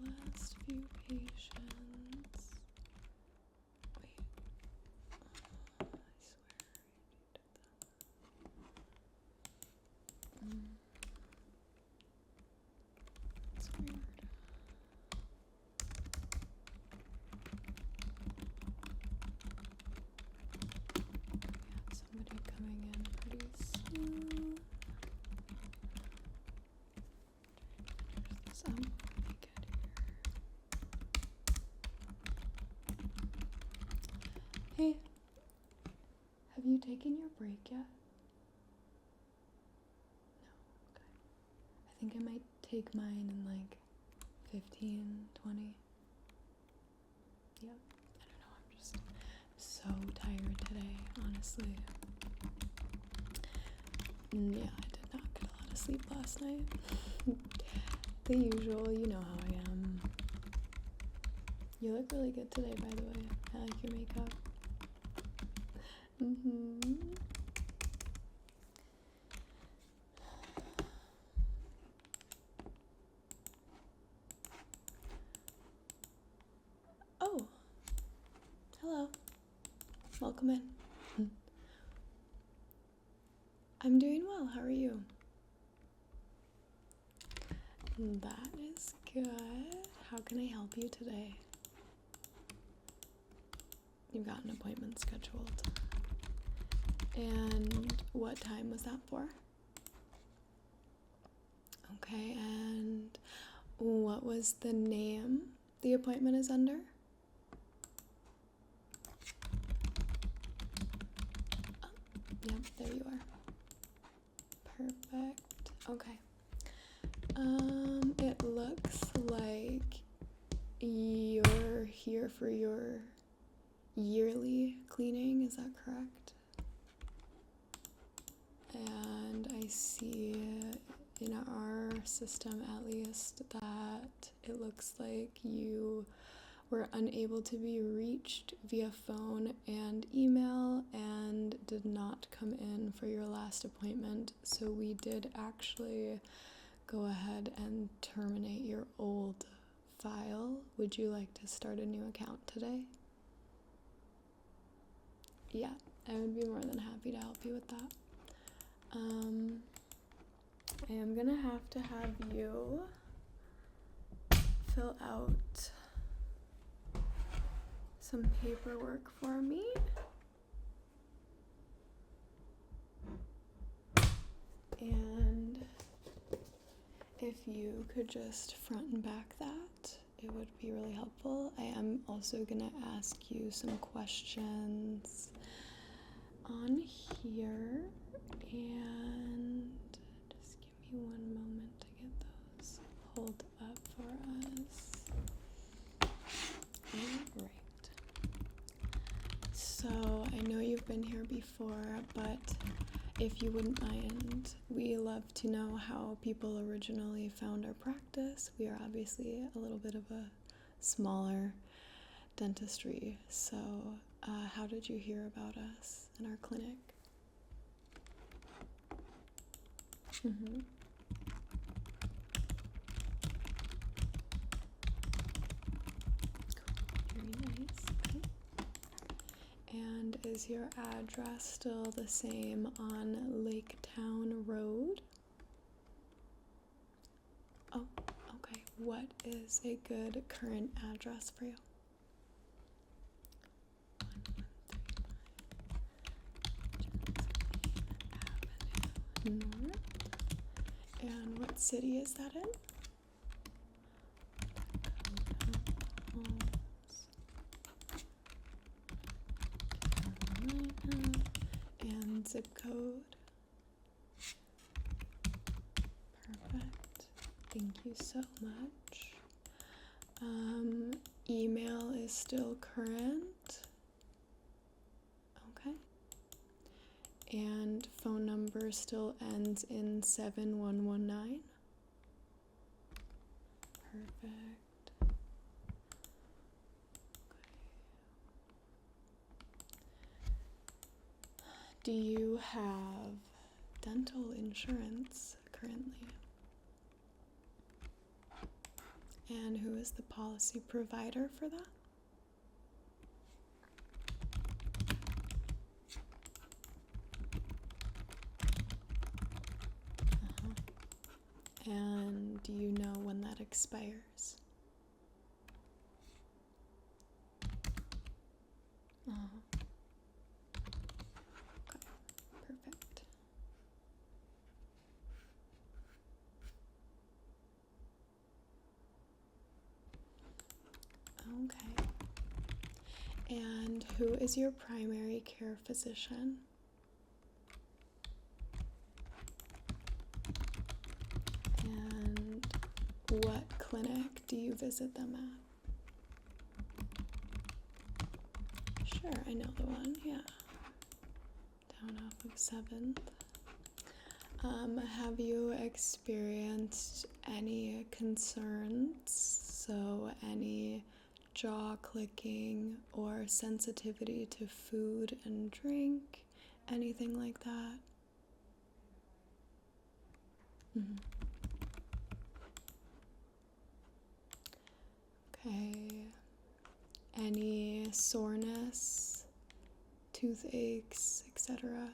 last few patients. Wait. I swear I did that. It's weird. Somebody coming in pretty soon. There's this up before they get here. Hey, have you taken your break yet? No, okay. I think I might take mine in like 15, 20. Yep, I don't know, I'm just so tired today, honestly. Yeah, I did not get a lot of sleep last night. The usual, you know how I am. You look really good today, by the way. I like your makeup. Oh, hello. Welcome in. I'm doing well. How are you? That is good. How can I help you today? You've got an appointment scheduled. And what time was that for? Okay, and what was the name the appointment is under? Oh, yep, there you are. Perfect. Okay. It looks like you're here for your yearly cleaning, is that correct? And I see in our system at least that it looks like you were unable to be reached via phone and email and did not come in for your last appointment. So we did actually go ahead and terminate your old file. Would you like to start a new account today? Yeah, I would be more than happy to help you with that. I am gonna have to have you fill out some paperwork for me. And if you could just front and back that, it would be really helpful. I am also gonna ask you some questions on here, and just give me one moment to get those pulled up for us. Alright. So I know you've been here before, but if you wouldn't mind, we love to know how people originally found our practice. We are obviously a little bit of a smaller dentistry, so how did you hear about us and our clinic? Very nice. Okay. And is your address still the same on Laketown Road? Oh, okay. What is a good current address for you? 1135 North. And what city is that in? And zip code. Perfect. Thank you so much. Email is still current. Okay. And phone number still ends in 7119. Perfect. Okay. Do you have dental insurance currently? And who is the policy provider for that? And do you know when that expires? Okay, perfect. Okay. And who is your primary care physician? And what clinic do you visit them at? Sure, I know the one, yeah. Down off of 7th. Have you experienced any concerns? So any jaw clicking or sensitivity to food and drink? Anything like that? Mm-hmm. Okay. Any soreness, toothaches, etc.?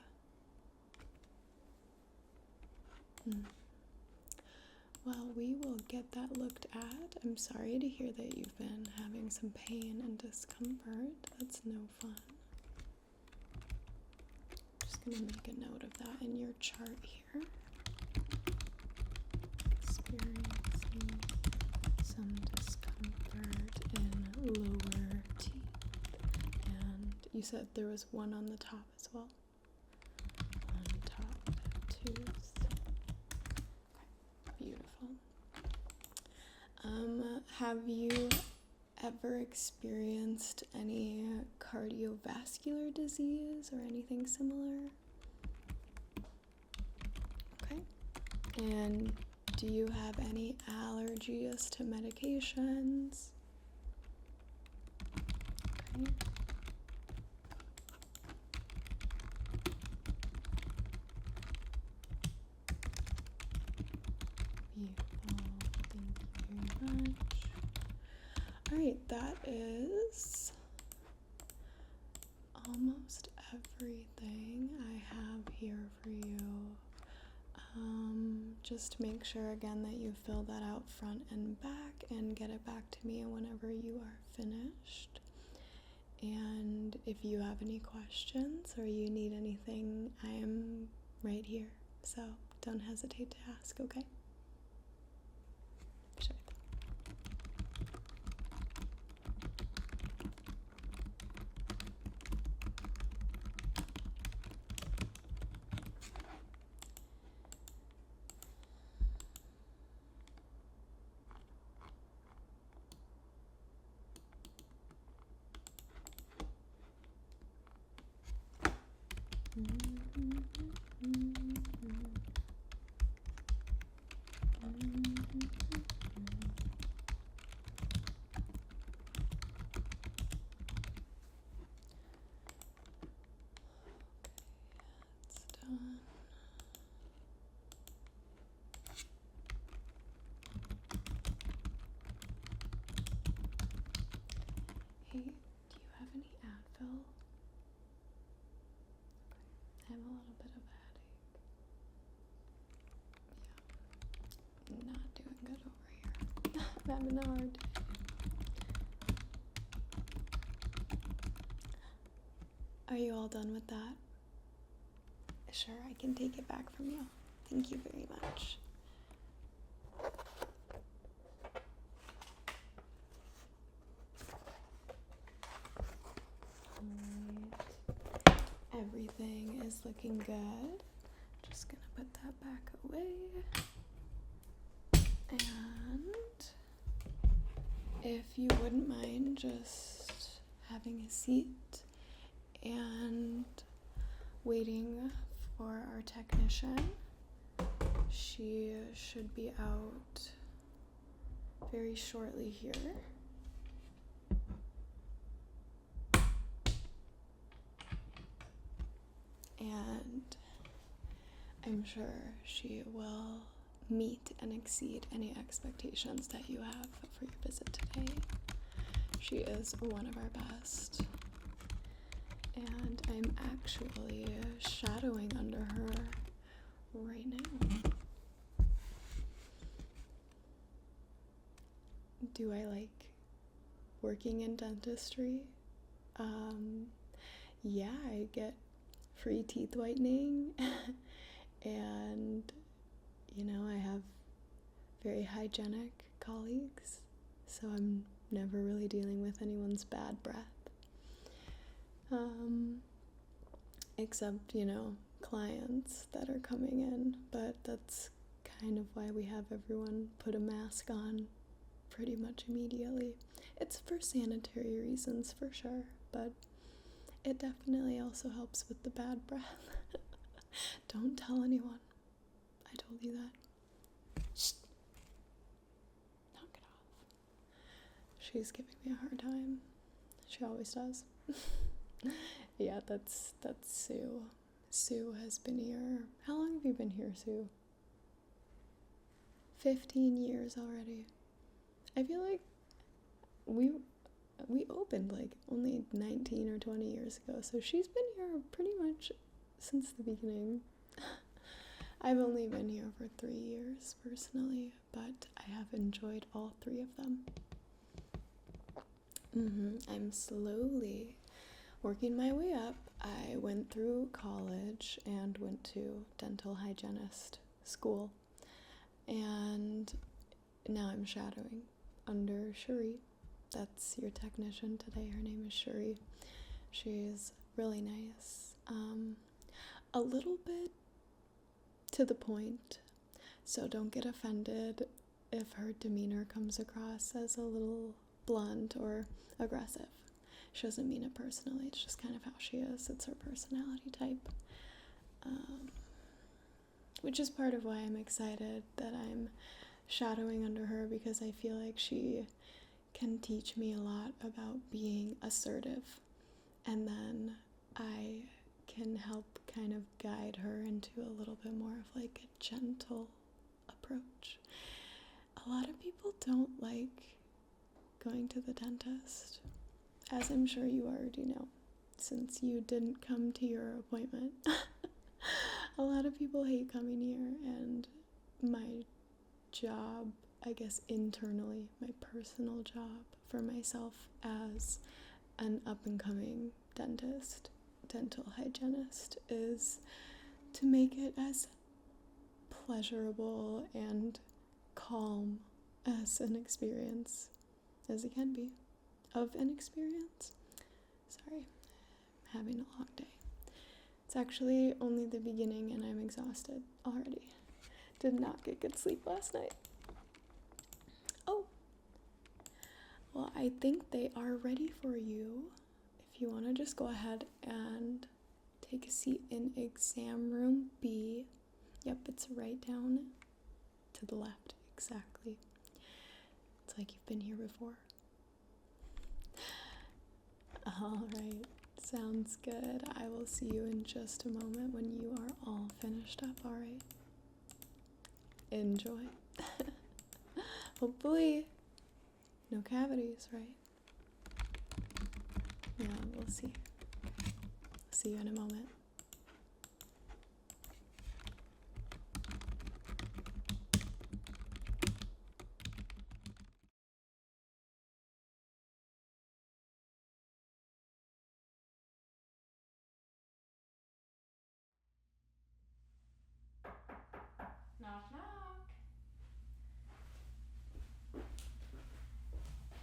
Well, we will get that looked at. I'm sorry to hear that you've been having some pain and discomfort. That's no fun. Just gonna make a note of that in your chart here. Experiencing some discomfort in lower teeth. And you said there was one on the top as well? On top tooth. Beautiful. Have you ever experienced any cardiovascular disease or anything similar? Okay. And do you have any allergies to medications? Okay. Alright, that is almost everything I have here for you. Just make sure again that you fill that out front and back and get it back to me whenever you are finished. And if you have any questions or you need anything, I am right here. So don't hesitate to ask, okay? Sure. Hey, do you have any Advil? I have a little bit of a headache. Yeah, not doing good over here. I'm having a hard day. Are you all done with that? Sure, I can take it back from you. Thank you very much. Everything is looking good. Just gonna put that back away. And if you wouldn't mind just having a seat and waiting for our technician. She should be out very shortly here. And I'm sure she will meet and exceed any expectations that you have for your visit today. She is one of our best. And I'm actually shadowing under her right now. Do I like working in dentistry? Yeah, I get free teeth whitening and, I have very hygienic colleagues, so I'm never really dealing with anyone's bad breath. Except, clients that are coming in, but that's kind of why we have everyone put a mask on pretty much immediately. It's for sanitary reasons for sure, but it definitely also helps with the bad breath. Don't tell anyone. I told you that. Shh. Knock it off. She's giving me a hard time. She always does. Yeah, that's Sue. Sue has been here. How long have you been here, Sue? 15 years already. I feel like we opened like only 19 or 20 years ago, so she's been here pretty much since the beginning. I've only been here for 3 years personally, but I have enjoyed all 3 of them. I'm slowly working my way up. I went through college and went to dental hygienist school, and now I'm shadowing under Shuri. That's your technician today. Her name is Shuri. She's really nice. A little bit to the point, so don't get offended if her demeanor comes across as a little blunt or aggressive. She doesn't mean it personally, it's just kind of how she is. It's her personality type. Which is part of why I'm excited that I'm shadowing under her, because I feel like she can teach me a lot about being assertive, and then I can help kind of guide her into a little bit more of like a gentle approach. A lot of people don't like going to the dentist, as I'm sure you already know, since you didn't come to your appointment. A lot of people hate coming here, and my job, I guess internally, my personal job for myself as an up-and-coming dentist, dental hygienist, is to make it as pleasurable and calm as an experience as it can be. Of an experience? Sorry, I'm having a long day. It's actually only the beginning and I'm exhausted already. Did not get good sleep last night. Oh, well, I think they are ready for you. If you want to just go ahead and take a seat in exam room B. Yep, it's right down to the left, exactly. It's like you've been here before. All right, sounds good. I will see you in just a moment when you are all finished up, all right? Enjoy. Hopefully, no cavities, right? Yeah, we'll see. See you in a moment. Knock, knock.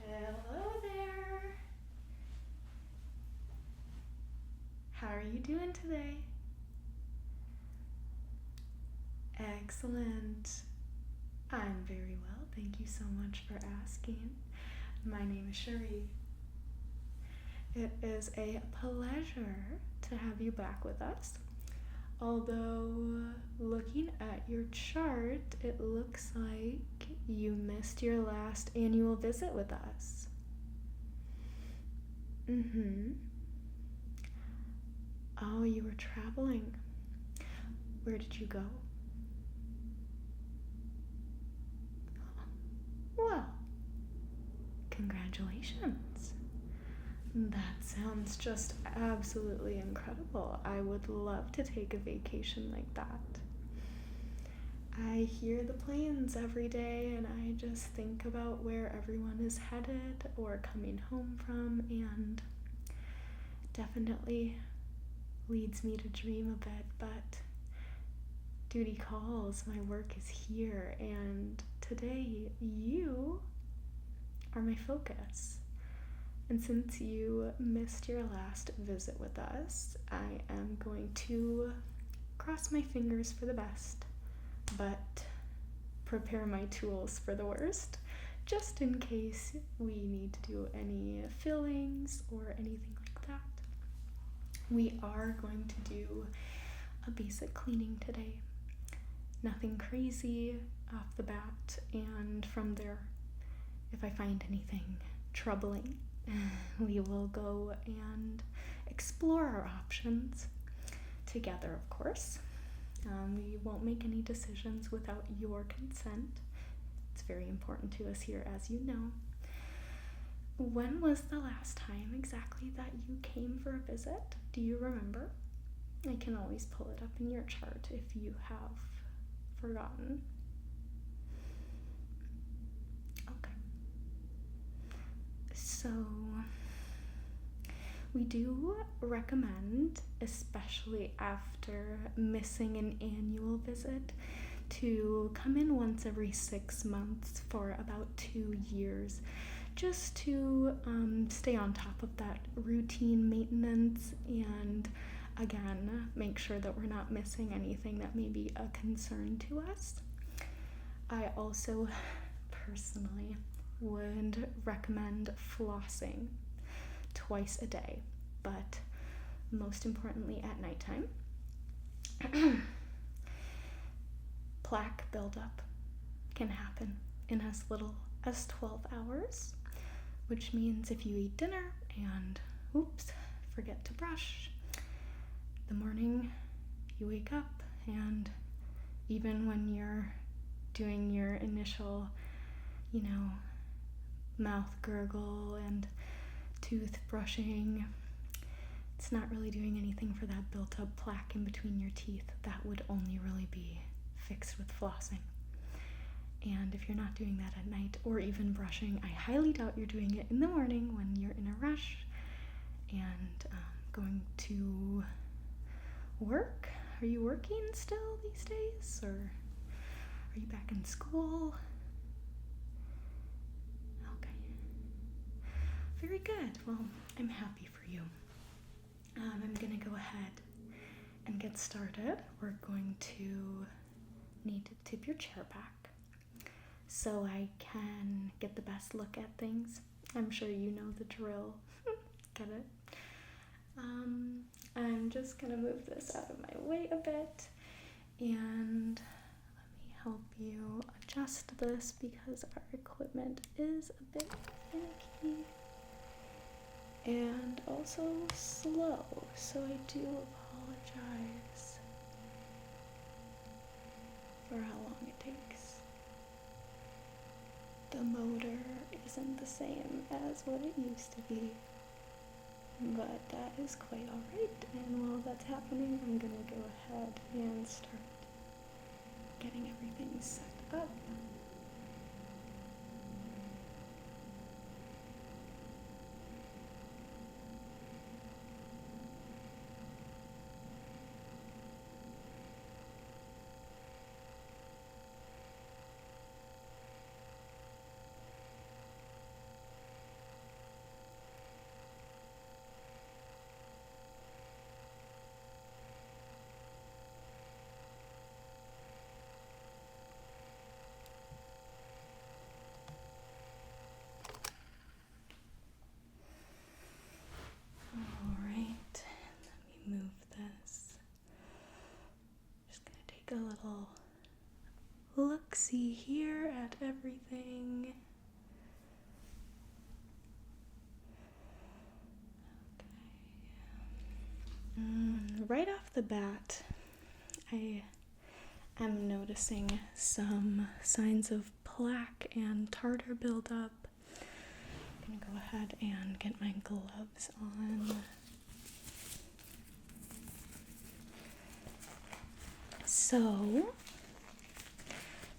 Hello there. How are you doing today? Excellent. I'm very well, thank you so much for asking. My name is Shuri. It is a pleasure to have you back with us. Although, looking at your chart, it looks like you missed your last annual visit with us. Oh, you were traveling. Where did you go? Well, congratulations. That sounds just absolutely incredible. I would love to take a vacation like that. I hear the planes every day and I just think about where everyone is headed or coming home from, and definitely leads me to dream a bit, but duty calls, my work is here, and today you are my focus. And since you missed your last visit with us, I am going to cross my fingers for the best, but prepare my tools for the worst, just in case we need to do any fillings or anything like that. We are going to do a basic cleaning today. Nothing crazy off the bat, and from there, if I find anything troubling, we will go and explore our options together, of course. We won't make any decisions without your consent. It's very important to us here, as you know. When was the last time exactly that you came for a visit? Do you remember? I can always pull it up in your chart if you have forgotten. Okay. So, we do recommend, especially after missing an annual visit, to come in once every 6 months for about 2 years, just to stay on top of that routine maintenance and, again, make sure that we're not missing anything that may be a concern to us. I also personally would recommend flossing twice a day, but most importantly at nighttime. Plaque buildup can happen in as little as 12 hours, which means if you eat dinner and forget to brush, the morning you wake up, and even when you're doing your initial, mouth gurgle and tooth brushing, it's not really doing anything for that built up plaque in between your teeth. That would only really be fixed with flossing. And if you're not doing that at night or even brushing, I highly doubt you're doing it in the morning when you're in a rush and going to work. Are you working still these days, or are you back in school? Okay. Very good. Well, I'm happy for you. I'm gonna go ahead and get started. We're going to need to tip your chair back so I can get the best look at things. I'm sure you know the drill. Get it? I'm just gonna move this out of my way a bit, and let me help you adjust this because our equipment is a bit finicky and also slow, so I do apologize for how long it takes. The motor isn't the same as what it used to be, but that is quite alright, and while that's happening, I'm gonna go ahead and start getting everything set up. Alright, let me move this. Just gonna take a little look-see here at everything. Okay. Right off the bat, I I'm noticing some signs of plaque and tartar buildup. I'm gonna go ahead and get my gloves on. So,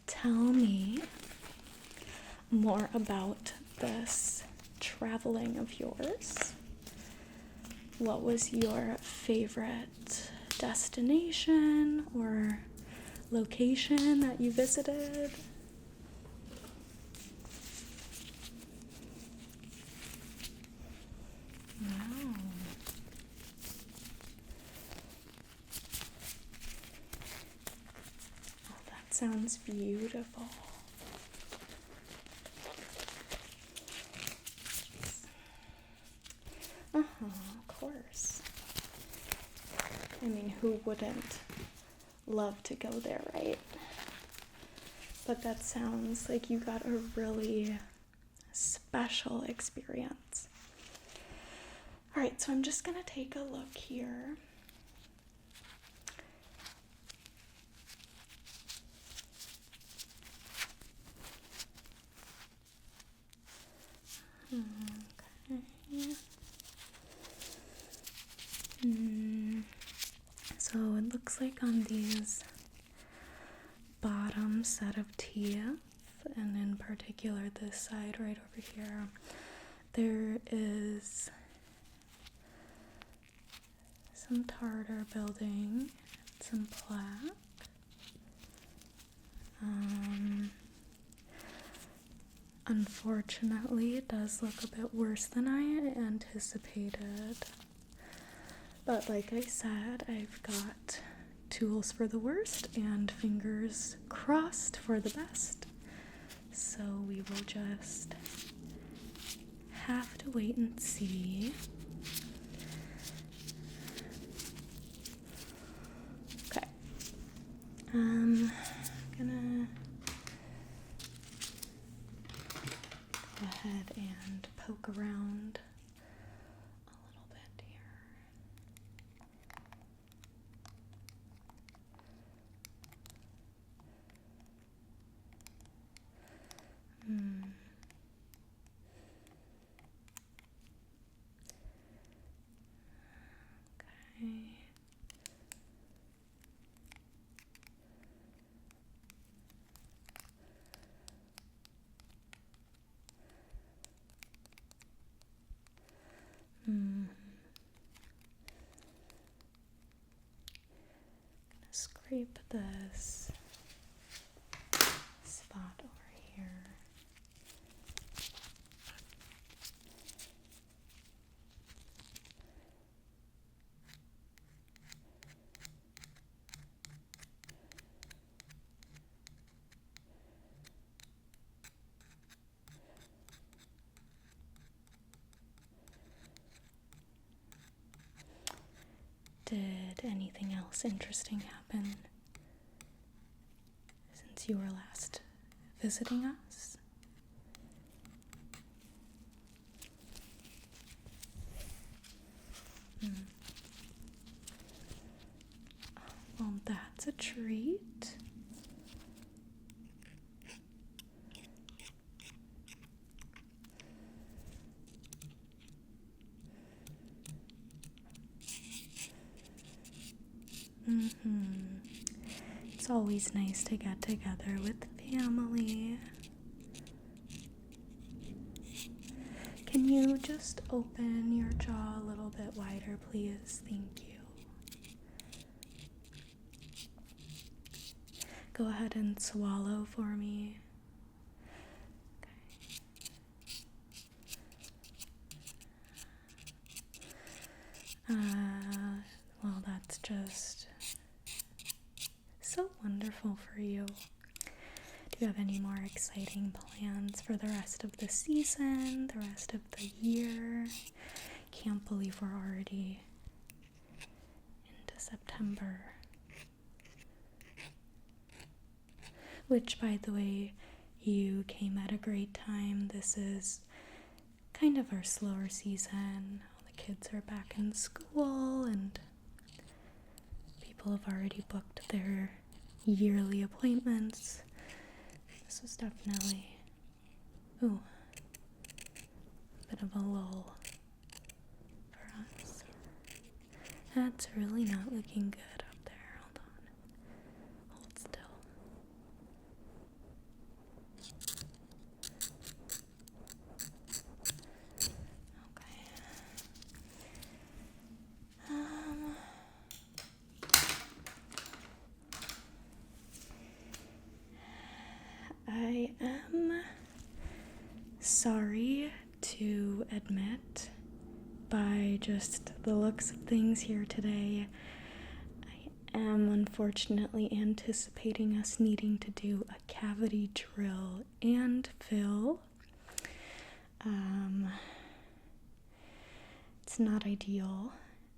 tell me more about this traveling of yours. What was your favorite destination or location that you visited? Wow. Oh, that sounds beautiful. Of course. I mean, who wouldn't love to go there, right? But that sounds like you got a really special experience. All right, so I'm just gonna take a look here. Okay. So it looks like on these bottom set of teeth, and in particular this side right over here, there is some tartar building, some plaque. Unfortunately, it does look a bit worse than I anticipated. But like I said, I've got tools for the worst and fingers crossed for the best. So we will just have to wait and see. Okay. I'm gonna go ahead and poke around a little bit here. Okay. Gonna scrape this spot over here. Did anything else interesting happen since you were last visiting us? Well, that's a treat. It's always nice to get together with family. Can you just open your jaw a little bit wider, please? Thank you. Go ahead and swallow for me. Well, that's just so wonderful for you. Do you have any more exciting plans for the rest of the season, the rest of the year? Can't believe we're already into September. Which, by the way, you came at a great time. This is kind of our slower season. All the kids are back in school and people have already booked their yearly appointments. This was definitely, ooh, a bit of a lull for us. That's really not looking good up there. Hold on. Hold still. Okay. I am sorry to admit, by just the looks of things here today, I am unfortunately anticipating us needing to do a cavity drill and fill. It's not ideal,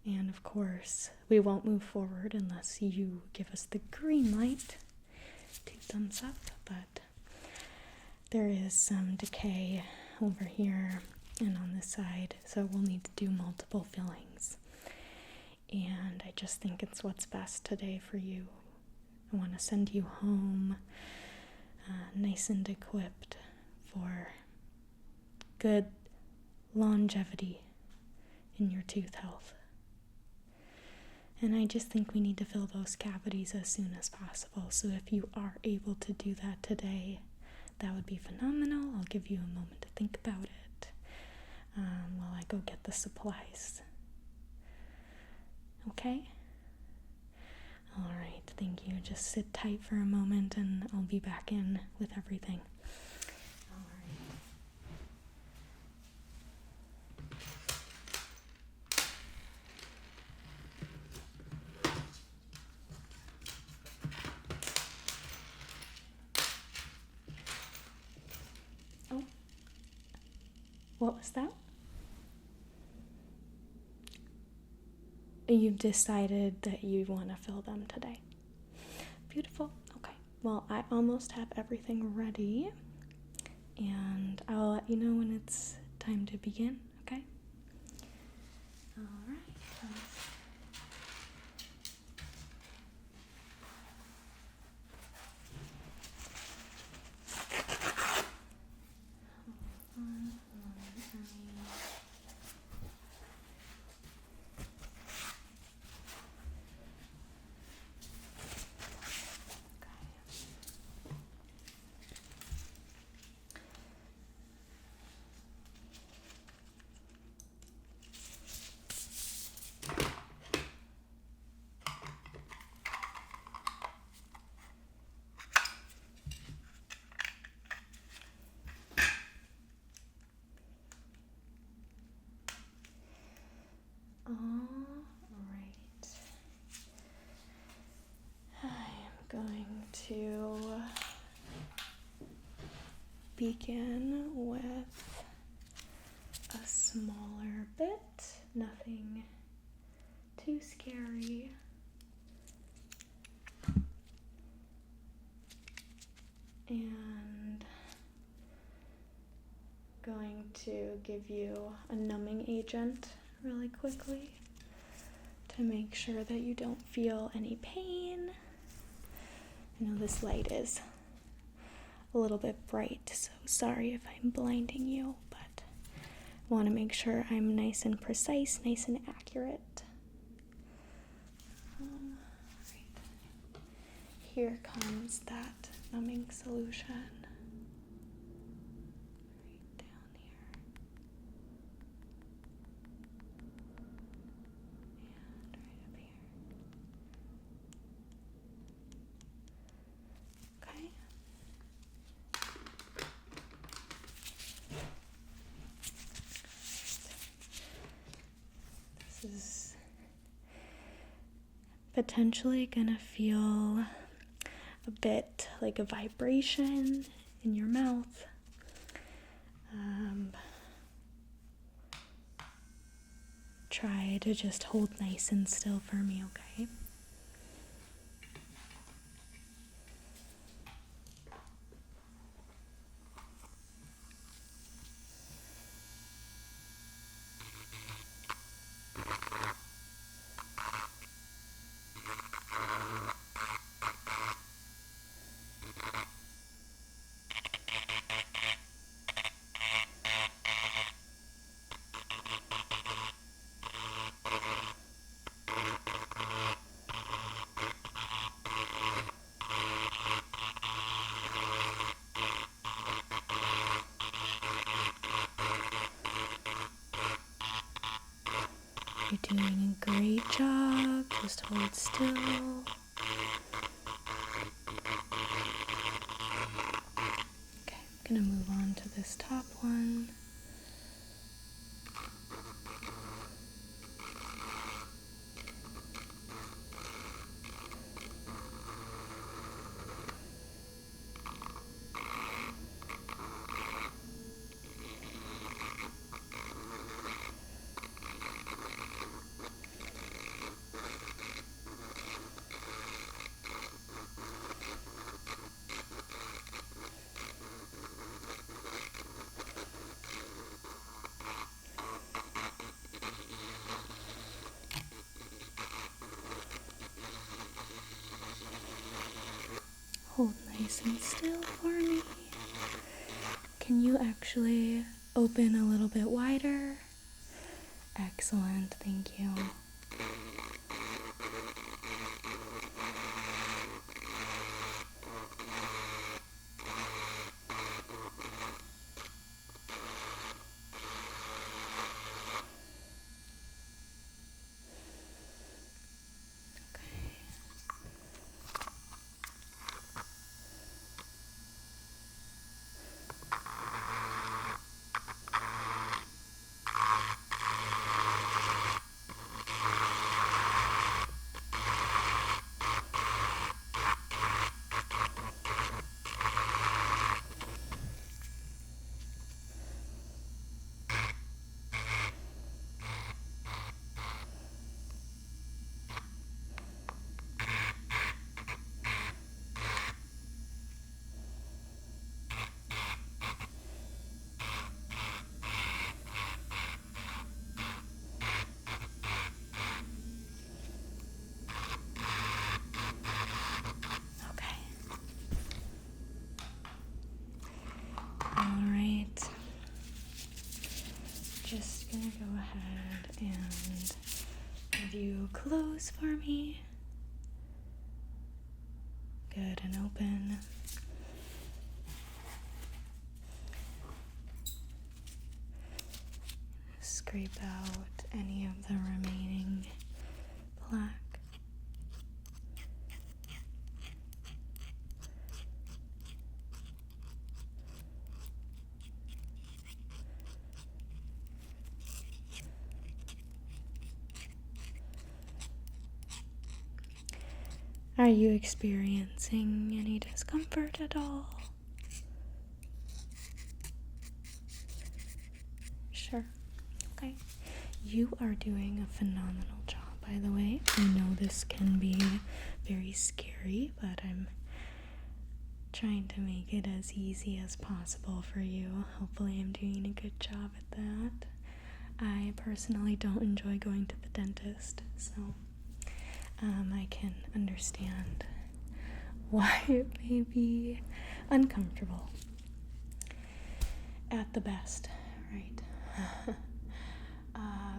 and of course, we won't move forward unless you give us the green light. 2 thumbs up, but there is some decay over here and on this side, so we'll need to do multiple fillings. And I just think it's what's best today for you. I want to send you home nice and equipped for good longevity in your tooth health. And I just think we need to fill those cavities as soon as possible. So if you are able to do that today, that would be phenomenal. I'll give you a moment to think about it while I go get the supplies. Okay? All right, thank you. Just sit tight for a moment and I'll be back in with everything. All right. Oh, what was that? You've decided that you want to fill them today. Beautiful. Okay. Well, I almost have everything ready, and I'll let you know when it's time to begin, okay? All right. All right. I am going to begin with a smaller bit, nothing too scary. And going to give you a numbing agent really quickly to make sure that you don't feel any pain. I know this light is a little bit bright, so sorry if I'm blinding you, but I want to make sure I'm nice and precise, nice and accurate. Right. Here comes that numbing solution. Right down here. And right up here. Okay. This is potentially gonna feel a bit like a vibration in your mouth. Try to just hold nice and still for me, okay? doing a great job. Just hold still. Okay, I'm gonna move on to this top one. Hold nice and still for me. Can you actually open a little bit wider? Excellent, thank you. Alright, just gonna go ahead and have you close for me. Good, and open. Scrape out any of the remaining plaque. Are you experiencing any discomfort at all? Sure. Okay. You are doing a phenomenal job, by the way. I know this can be very scary, but I'm trying to make it as easy as possible for you. Hopefully I'm doing a good job at that. I personally don't enjoy going to the dentist, so I can understand why it may be uncomfortable at the best, right?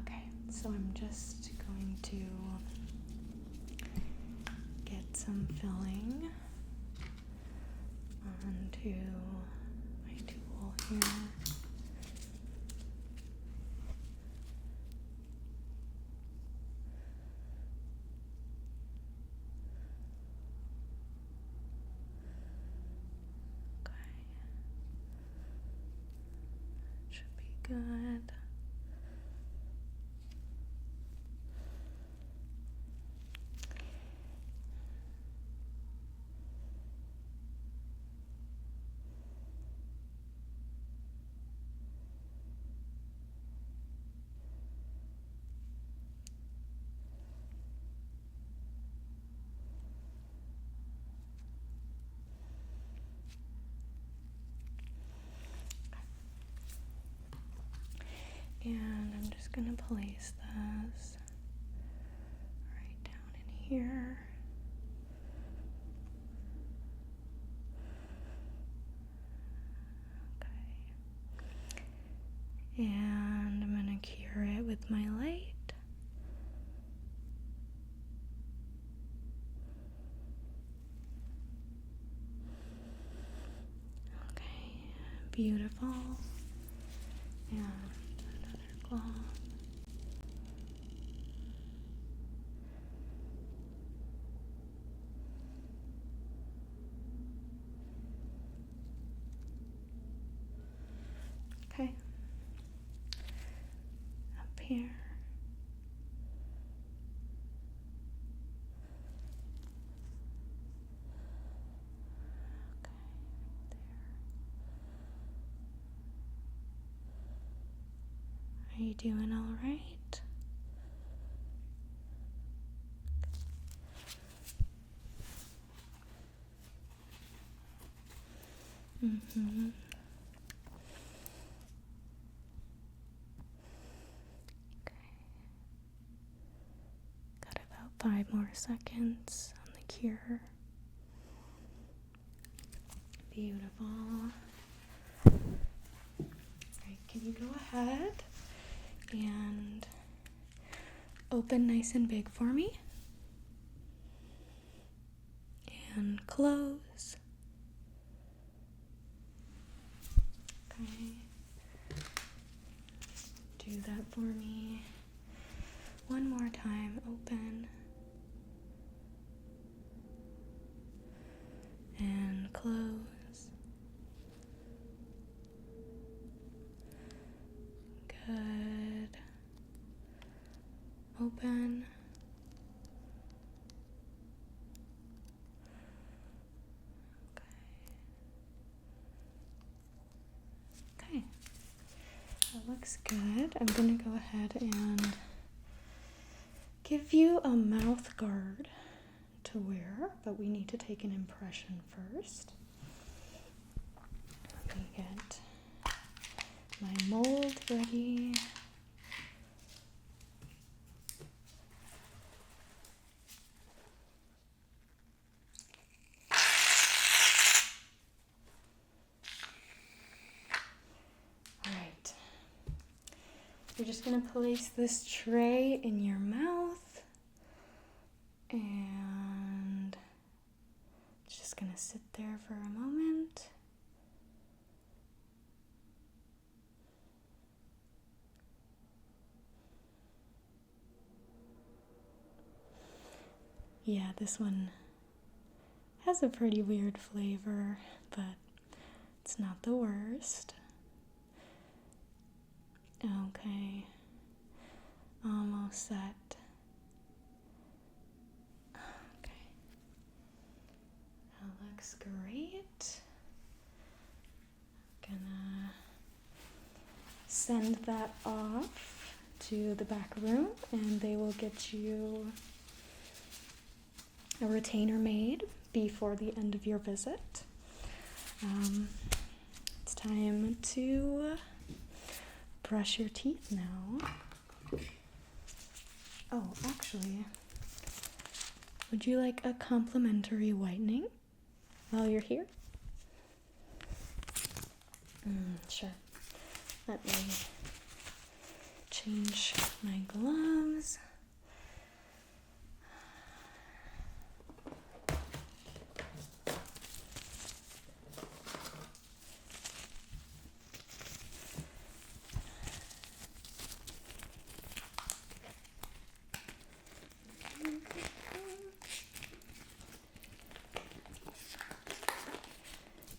Okay, so I'm just going to get some filling onto my tool here. Should be good. And I'm just going to place this right down in here. Okay. And I'm going to cure it with my light. Okay, beautiful. And another cloth. hair. Are you doing all right? Mm-hmm. Okay. Got about 5 more seconds on the cure. Beautiful. Alright, can you go ahead and open nice and big for me? And close. Okay. Do that for me. One more time. Open. And close. Good. Open. Okay. That looks good. I'm going to go ahead and give you a mouth guard to wear, but we need to take an impression first. Let me get my mold ready. Alright. You're just going to place this tray in your mouth and it's just going to sit there for a moment. Yeah, this one has a pretty weird flavor, but it's not the worst. Okay, almost set. Okay, that looks great. Gonna send that off to the back room and they will get you a retainer made before the end of your visit. It's time to brush your teeth now. Oh, actually, would you like a complimentary whitening while you're here? Sure. Let me change my gloves.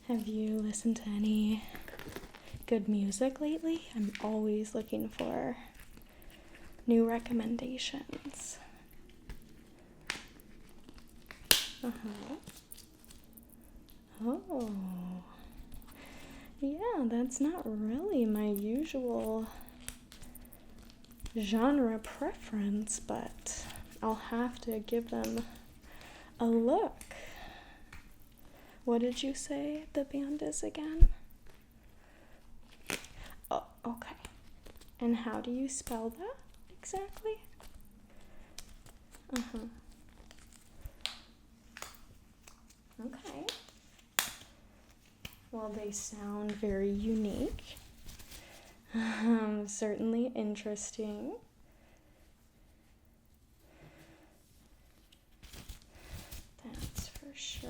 Have you listened to any good music lately? I'm always looking for new recommendations. Oh. Yeah, that's not really my usual genre preference, but I'll have to give them a look. What did you say the band is again? Oh, okay. And how do you spell that exactly? Okay. Well, they sound very unique. Certainly interesting. That's for sure.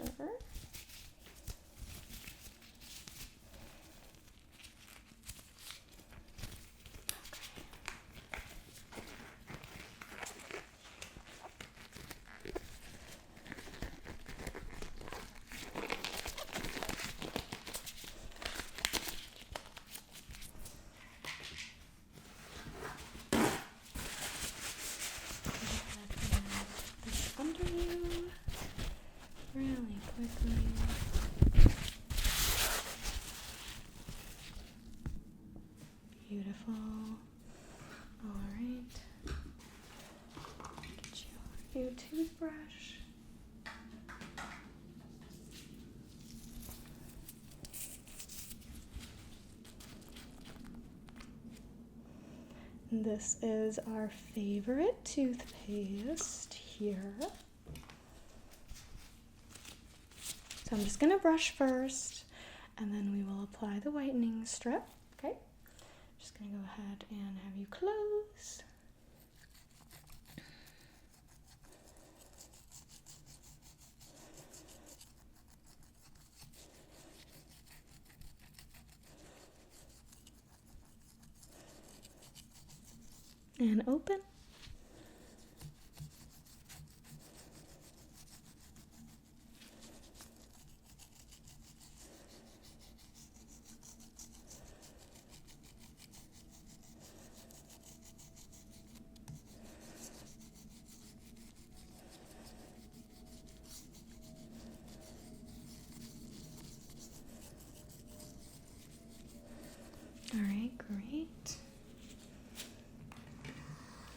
new toothbrush. This is our favorite toothpaste here. So I'm just gonna brush first, and then we will apply the whitening strip, okay? Just gonna go ahead and have you close. And open. All right, great.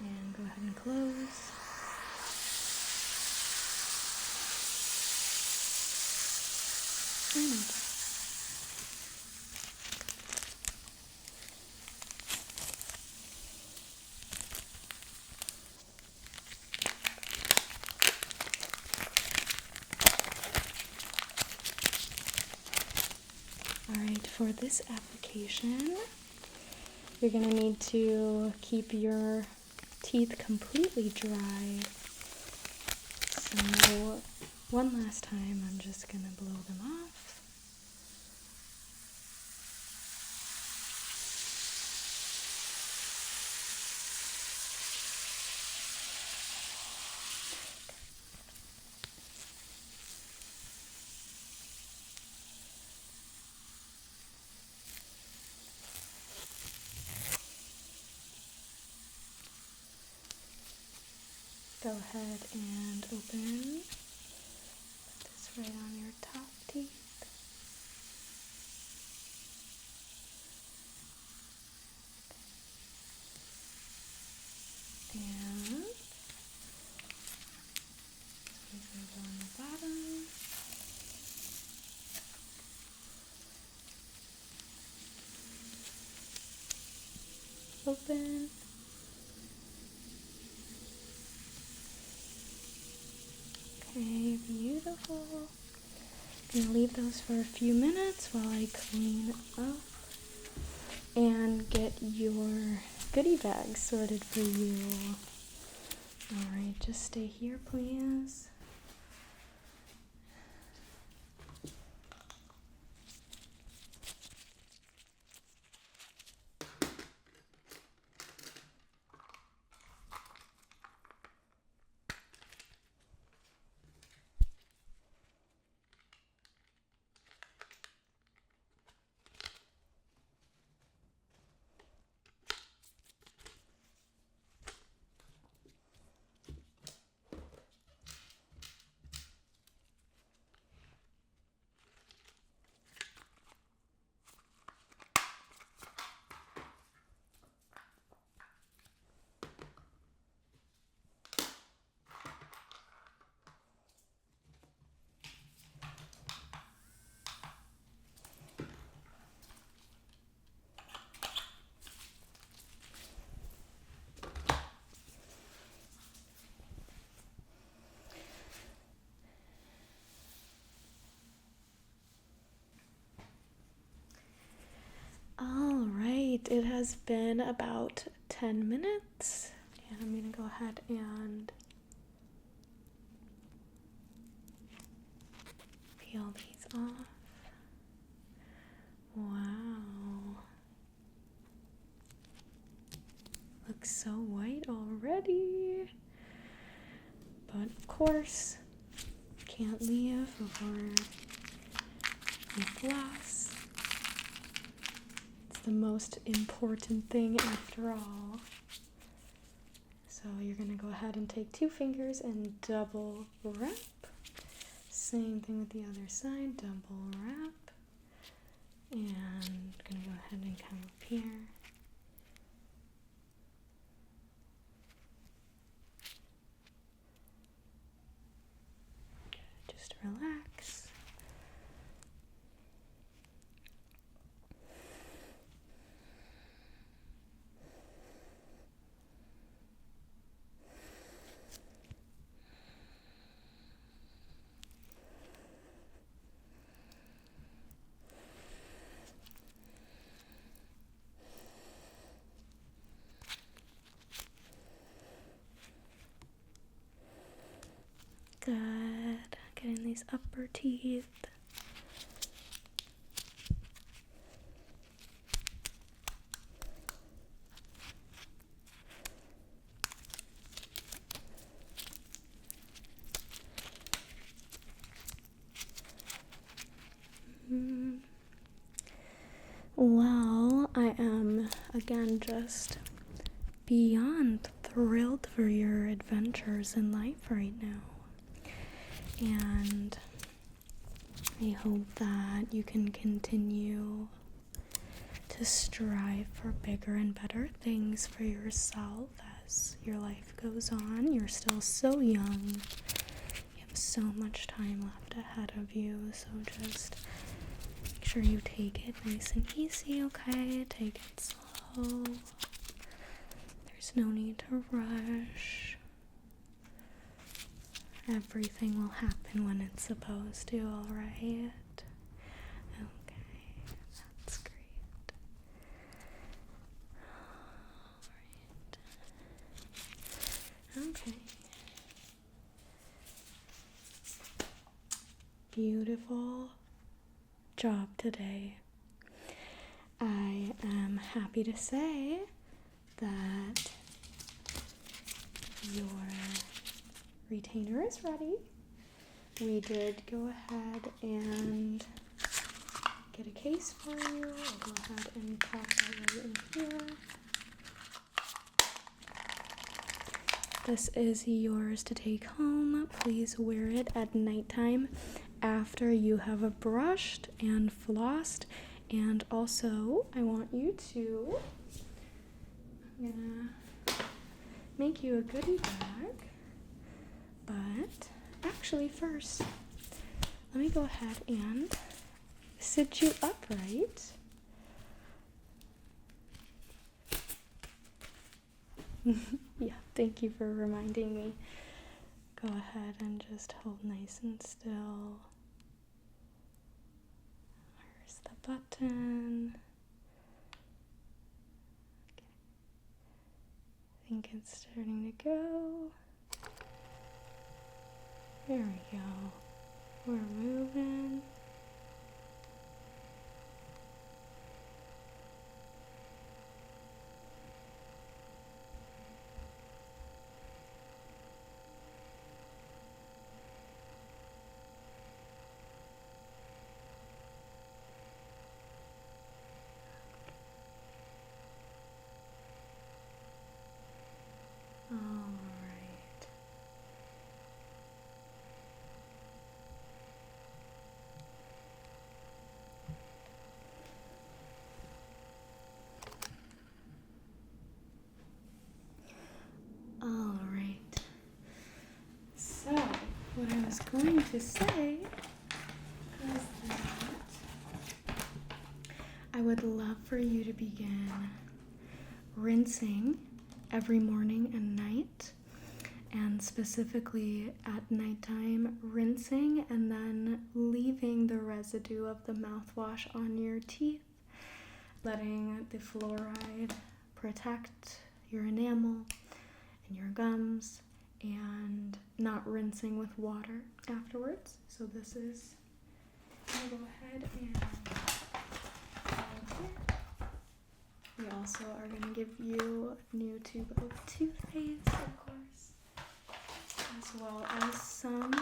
And go ahead and close. And open. All right, for this application, you're gonna need to keep your teeth completely dry. So one last time, I'm just gonna blow them off. Go ahead and open. Put this right on your top teeth. And these are on the bottom. Open. Okay, beautiful. I'm gonna leave those for a few minutes while I clean up and get your goodie bag sorted for you. Alright, just stay here, please. Alright, it has been about 10 minutes, and I'm going to go ahead and peel these off. Wow. Looks so white already. But of course, can't leave before you floss. It's the most important thing after all. So you're going to go ahead and take 2 fingers and double wrap. Same thing with the other side, double wrap. And I'm going to go ahead and come up here. Good. Getting these upper teeth. Well, I am again just beyond thrilled for your adventures in life right now. And I hope that you can continue to strive for bigger and better things for yourself as your life goes on. You're still so young. You have so much time left ahead of you, so just make sure you take it nice and easy, okay? Take it slow. There's no need to rush. Everything will happen when it's supposed to, alright? Okay, that's great. Alright. Okay. Beautiful job today. I am happy to say that your retainer is ready. We did go ahead and get a case for you. I'll go ahead and pop that right in here. This is yours to take home. Please wear it at nighttime after you have brushed and flossed. And also, I want you to, I'm gonna make you a goodie bag. But actually first, let me go ahead and sit you upright. Yeah, thank you for reminding me. Go ahead and just hold nice and still. Where's the button? Okay. I think it's starting to go. There we go. We're moving. Alright. So, what I was going to say was that I would love for you to begin rinsing every morning and night, and specifically at nighttime, rinsing and then leaving the residue of the mouthwash on your teeth, letting the fluoride protect your enamel and your gums, and not rinsing with water afterwards. So this is, I'll go ahead and we also are going to give you a new tube of toothpaste, of course, as well as some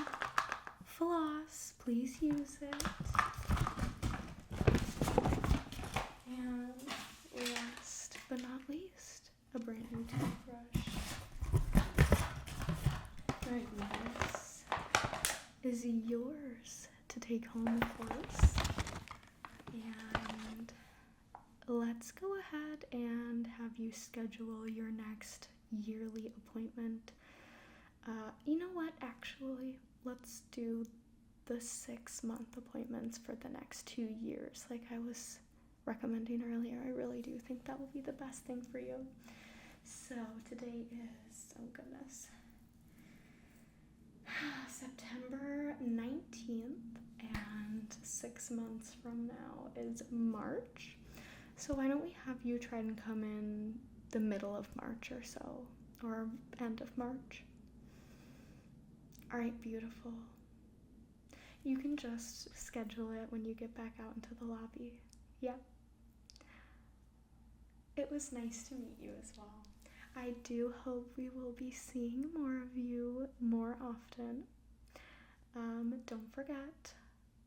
floss. Please use it. And last but not least, a brand new toothbrush. Alright, this is yours to take home, of course. And let's go ahead and have you schedule your next yearly appointment. You know what, actually, let's do the 6-month appointments for the next 2 years, like I was recommending earlier. I really do think that will be the best thing for you. So today is, oh goodness, September 19th, and 6 months from now is March. So why don't we have you try and come in the middle of March or so, or end of March? Alright, beautiful. You can just schedule it when you get back out into the lobby. Yep. It was nice to meet you as well. I do hope we will be seeing more of you more often. Don't forget,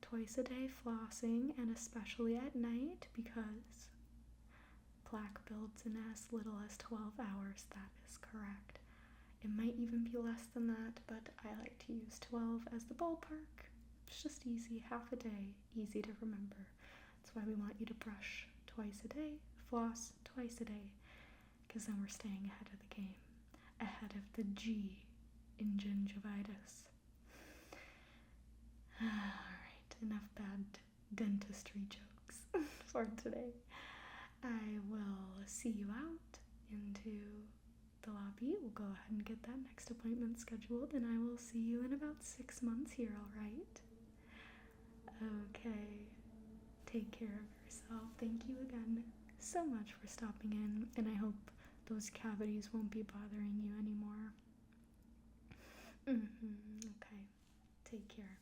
twice a day flossing, and especially at night, because plaque builds in as little as 12 hours. That is correct. It might even be less than that, but I like to use 12 as the ballpark. It's just easy, half a day, easy to remember. That's why we want you to brush twice a day, floss twice a day, because then we're staying ahead of the game, ahead of the G in gingivitis. Alright, enough bad dentistry jokes for today. I will see you out into the lobby. We'll go ahead and get that next appointment scheduled, and I will see you in about 6 months here, alright? Okay. Take care of yourself. Thank you again so much for stopping in, and I hope those cavities won't be bothering you anymore. Okay. Take care.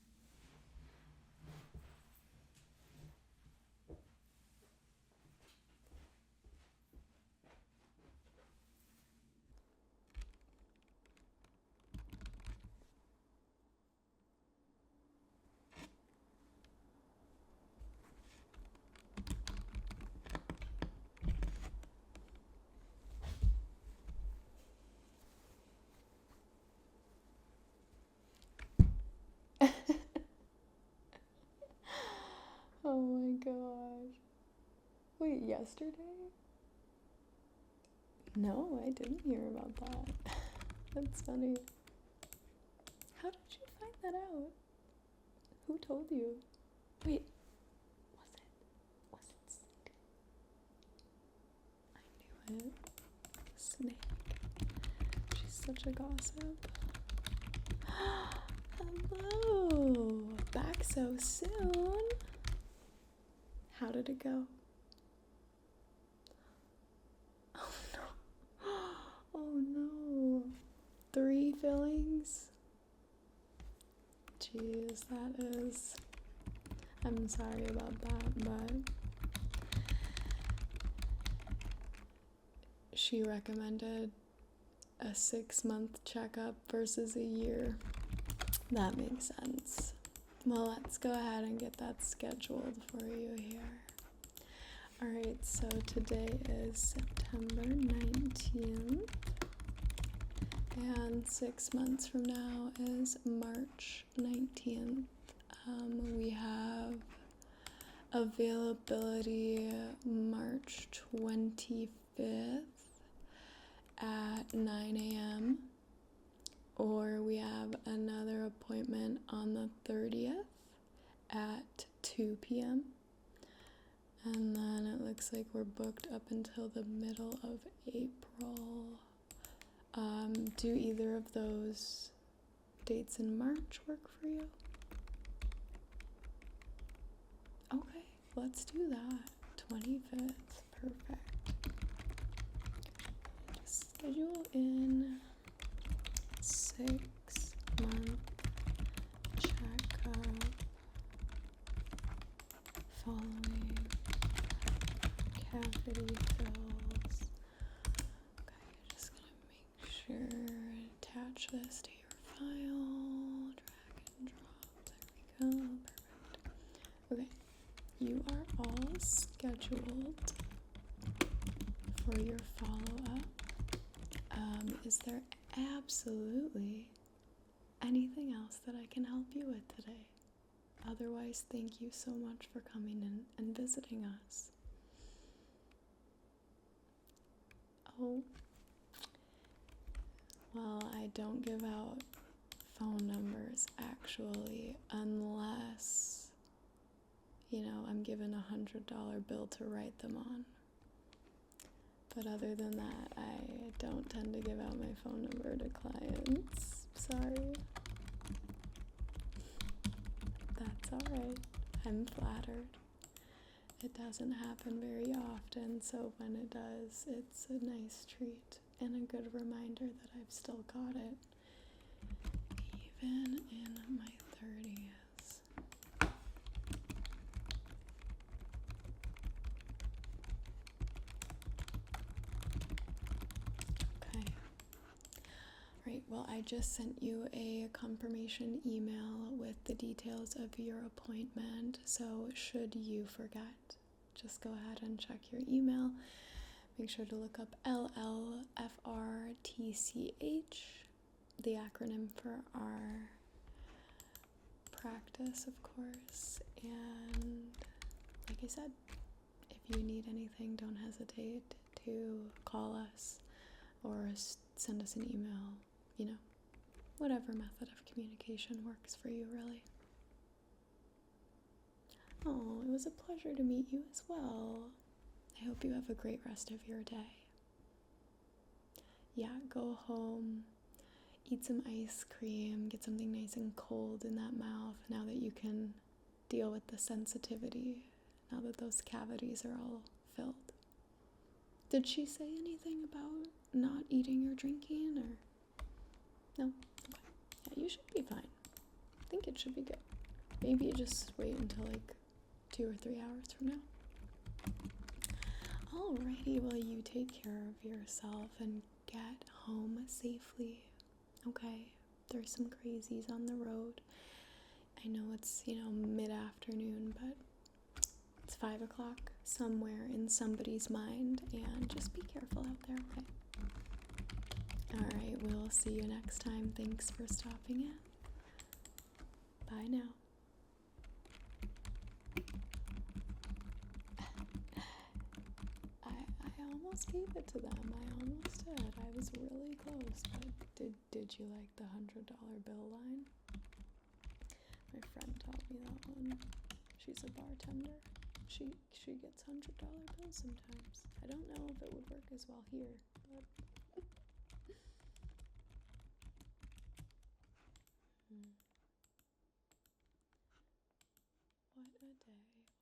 Oh my gosh. Wait, yesterday? No, I didn't hear about that. That's funny. How did you find that out? Who told you? Wait, was it Cindy? I knew it. Snake. She's such a gossip. Hello! Back so soon? How did it go? Oh no. Oh no. 3 fillings? Jeez, that is... I'm sorry about that, but... She recommended a 6-month checkup versus a year. That makes sense. Well, let's go ahead and get that scheduled for you here. Alright, so today is September 19th, and 6 months from now is March 19th. We have availability March 25th at 9 a.m. or we have another appointment on the 30th at 2 p.m. And then it looks like we're booked up until the middle of April. Do either of those dates in March work for you? Okay, let's do that. 25th, perfect. Just schedule in 6-month checkup following cavity fills. Okay, just gonna make sure, attach this to your file, drag and drop, there we go, perfect. Okay, you are all scheduled for your follow-up. Is there absolutely anything else that I can help you with today? Otherwise, thank you so much for coming in and visiting us. Oh, well, I don't give out phone numbers actually, unless, I'm given $100 bill to write them on. But other than that, I don't tend to give out my phone number to clients. Sorry. That's alright. I'm flattered. It doesn't happen very often, so when it does, it's a nice treat and a good reminder that I've still got it. even in my 30s. Okay. Right, well, I just sent you a confirmation email with the details of your appointment, so should you forget, just go ahead and check your email. Make sure to look up LLFRTCH, the acronym for our practice, of course. And like I said, if you need anything, don't hesitate to call us or send us an email, you know, whatever method of communication works for you, really. Oh, it was a pleasure to meet you as well. I hope you have a great rest of your day. Yeah, go home, eat some ice cream, get something nice and cold in that mouth now that you can deal with the sensitivity, now that those cavities are all filled. Did she say anything about not eating or drinking, or no? Okay. Yeah, you should be fine. I think it should be good. Maybe just wait until like 2 or 3 hours from now. Alrighty, well, you take care of yourself and get home safely. Okay, there's some crazies on the road. I know it's, mid-afternoon, but it's 5 o'clock somewhere in somebody's mind, and just be careful out there, okay? Alright, we'll see you next time. Thanks for stopping in. Bye now. I almost gave it to them. I almost did. I was really close, but did you like the $100 bill line? My friend taught me that one. She's a bartender. She gets $100 bills sometimes. I don't know if it would work as well here, but what a day, what a day.